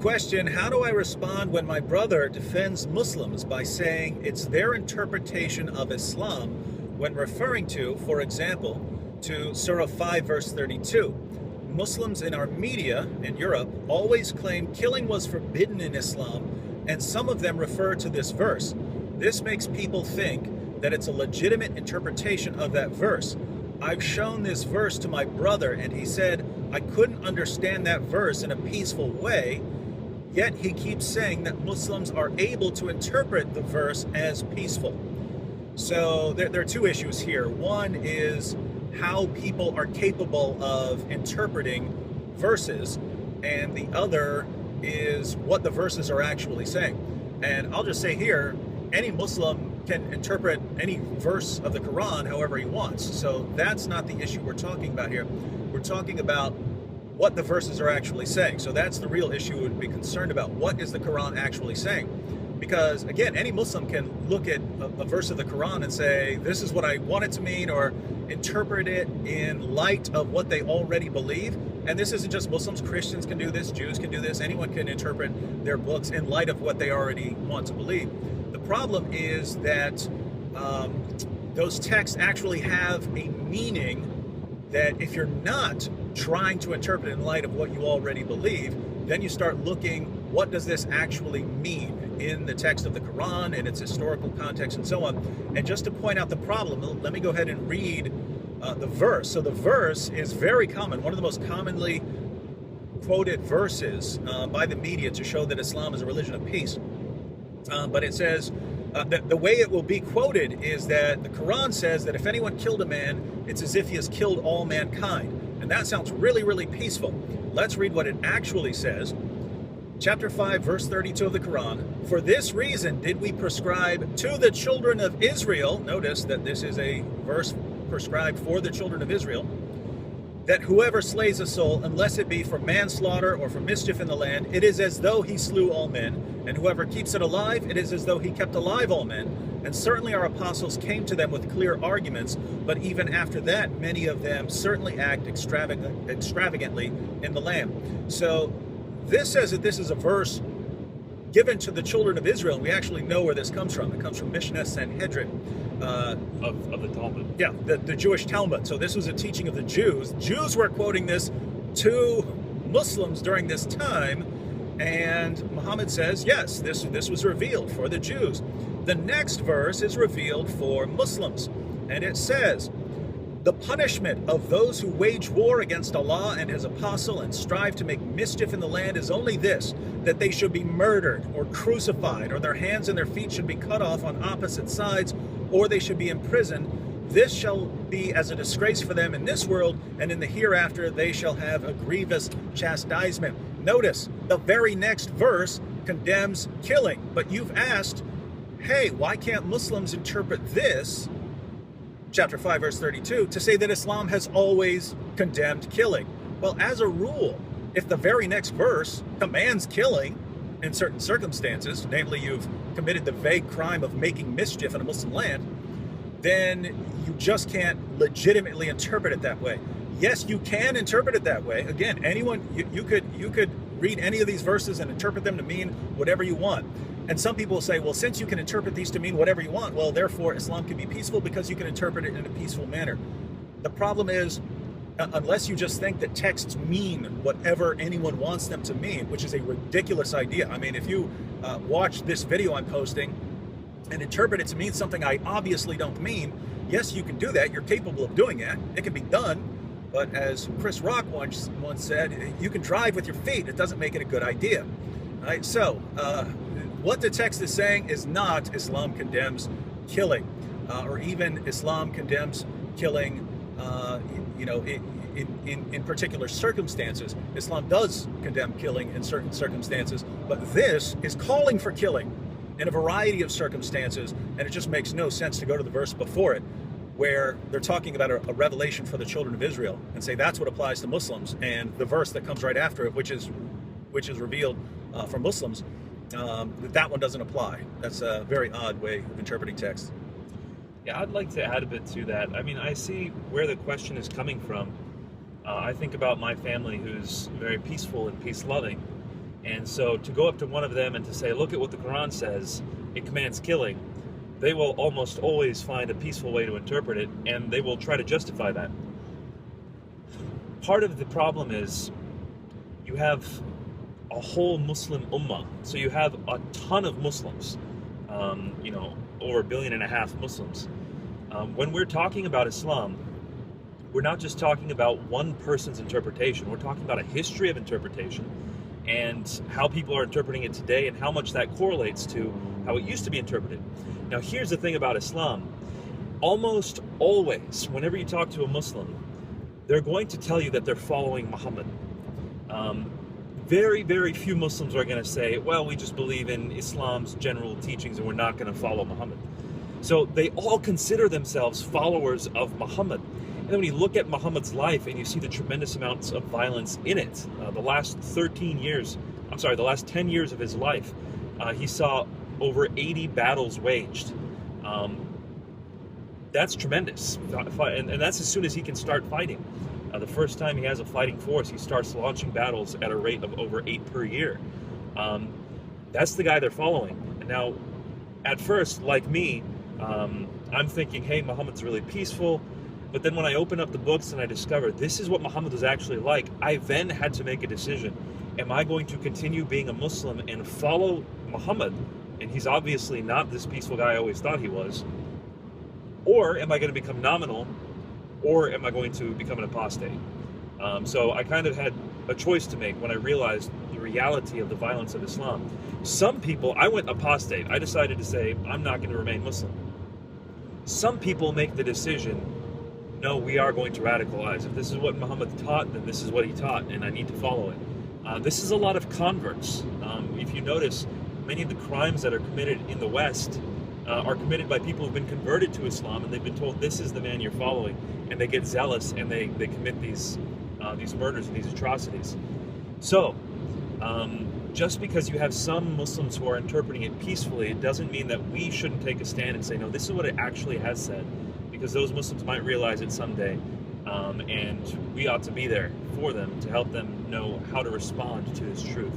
Question: how do I respond when my brother defends Muslims by saying it's their interpretation of Islam when referring to, for example, to Surah 5 verse 32? Muslims in our media in Europe always claim killing was forbidden in Islam, and some of them refer to this verse. This makes people think that it's a legitimate interpretation of that verse. I've shown this verse to my brother, and he said I couldn't understand that verse in a peaceful way, yet he keeps saying that Muslims are able to interpret the verse as peaceful. So there are two issues here. One is how people are capable of interpreting verses, and the other is what the verses are actually saying. And I'll just say here, any Muslim can interpret any verse of the Quran however he wants. So that's not the issue we're talking about here. We're talking about what the verses are actually saying. So that's the real issue we would be concerned about. What is the Quran actually saying? Because again, any Muslim can look at a verse of the Quran and say, this is what I want it to mean, or interpret it in light of what they already believe. And this isn't just Muslims. Christians can do this, Jews can do this. Anyone can interpret their books in light of what they already want to believe. The problem is that those texts actually have a meaning that if you're not trying to interpret it in light of what you already believe, then you start looking, what does this actually mean in the text of the Quran, in its historical context, and so on. And just to point out the problem, let me go ahead and read the verse. So the verse is very common, one of the most commonly quoted verses by the media to show that Islam is a religion of peace. But it says, the way it will be quoted is that the Quran says that if anyone killed a man, it's as if he has killed all mankind. And that sounds really, really peaceful. Let's read what it actually says. Chapter 5, verse 32 of the Quran. For this reason did we prescribe to the children of Israel, notice that this is a verse prescribed for the children of Israel, that whoever slays a soul, unless it be for manslaughter or for mischief in the land, it is as though he slew all men. And whoever keeps it alive, it is as though he kept alive all men. And certainly our apostles came to them with clear arguments, but even after that, many of them certainly act extravagantly in the land. So this says that this is a verse given to the children of Israel. We actually know where this comes from. It comes from Mishnah Sanhedrin. Of the Talmud. Yeah, the Jewish Talmud. So this was a teaching of the Jews. Jews were quoting this to Muslims during this time, and Muhammad says, yes, this was revealed for the Jews. The next verse is revealed for Muslims, and it says, the punishment of those who wage war against Allah and His apostle and strive to make mischief in the land is only this, that they should be murdered or crucified, or their hands and their feet should be cut off on opposite sides, or they should be imprisoned. This shall be as a disgrace for them in this world, and in the hereafter they shall have a grievous chastisement. Notice, the very next verse condemns killing, but you've asked, hey, why can't Muslims interpret this, chapter 5, verse 32, to say that Islam has always condemned killing? Well, as a rule, if the very next verse commands killing in certain circumstances, namely you've committed the vague crime of making mischief in a Muslim land, then you just can't legitimately interpret it that way. Yes, you can interpret it that way. Again, anyone, you could read any of these verses and interpret them to mean whatever you want. And some people will say, well, since you can interpret these to mean whatever you want, well, therefore Islam can be peaceful because you can interpret it in a peaceful manner. The problem is, unless you just think that texts mean whatever anyone wants them to mean, which is a ridiculous idea. I mean, if you watch this video I'm posting and interpret it to mean something I obviously don't mean, yes, you can do that. You're capable of doing that. It can be done. But as Chris Rock once said, you can drive with your feet. It doesn't make it a good idea. All right? So what the text is saying is not Islam condemns killing, or even Islam condemns killing, in particular circumstances. Islam does condemn killing in certain circumstances, but this is calling for killing in a variety of circumstances, and it just makes no sense to go to the verse before it, where they're talking about a revelation for the children of Israel, and say that's what applies to Muslims, and the verse that comes right after it, which is revealed for Muslims, that one doesn't apply. That's a very odd way of interpreting text. Yeah, I'd like to add a bit to that. I mean, I see where the question is coming from. I think about my family, who's very peaceful and peace-loving, And so to go up to one of them and to say, look at what the Quran says, it commands killing, they will almost always find a peaceful way to interpret it, and they will try to justify that. Part of the problem is you have a whole Muslim ummah. So you have a ton of Muslims, over 1.5 billion Muslims. When we're talking about Islam, we're not just talking about one person's interpretation. We're talking about a history of interpretation and how people are interpreting it today and how much that correlates to how it used to be interpreted. Now, here's the thing about Islam. Almost always, whenever you talk to a Muslim, they're going to tell you that they're following Muhammad. Very, very few Muslims are going to say, well, we just believe in Islam's general teachings and we're not going to follow Muhammad. So they all consider themselves followers of Muhammad. And then when you look at Muhammad's life and you see the tremendous amounts of violence in it, the last 10 years of his life, he saw over 80 battles waged. That's tremendous. And that's as soon as he can start fighting. The first time he has a fighting force, he starts launching battles at a rate of over 8 per year. That's the guy they're following. And now, at first, like me, I'm thinking, hey, Muhammad's really peaceful. But then when I open up the books and I discover this is what Muhammad was actually like, I then had to make a decision. Am I going to continue being a Muslim and follow Muhammad? And he's obviously not this peaceful guy I always thought he was. Or am I going to become nominal? Or am I going to become an apostate? So I kind of had a choice to make when I realized the reality of the violence of Islam. Some people, I went apostate. I decided to say, I'm not going to remain Muslim. Some people make the decision, no, we are going to radicalize. If this is what Muhammad taught, then this is what he taught, and I need to follow it. This is a lot of converts. If you notice, many of the crimes that are committed in the West are committed by people who've been converted to Islam, and they've been told this is the man you're following, and they get zealous and they commit these murders and these atrocities. So, just because you have some Muslims who are interpreting it peacefully, it doesn't mean that we shouldn't take a stand and say, no, this is what it actually has said, because those Muslims might realize it someday, and we ought to be there for them to help them know how to respond to this truth.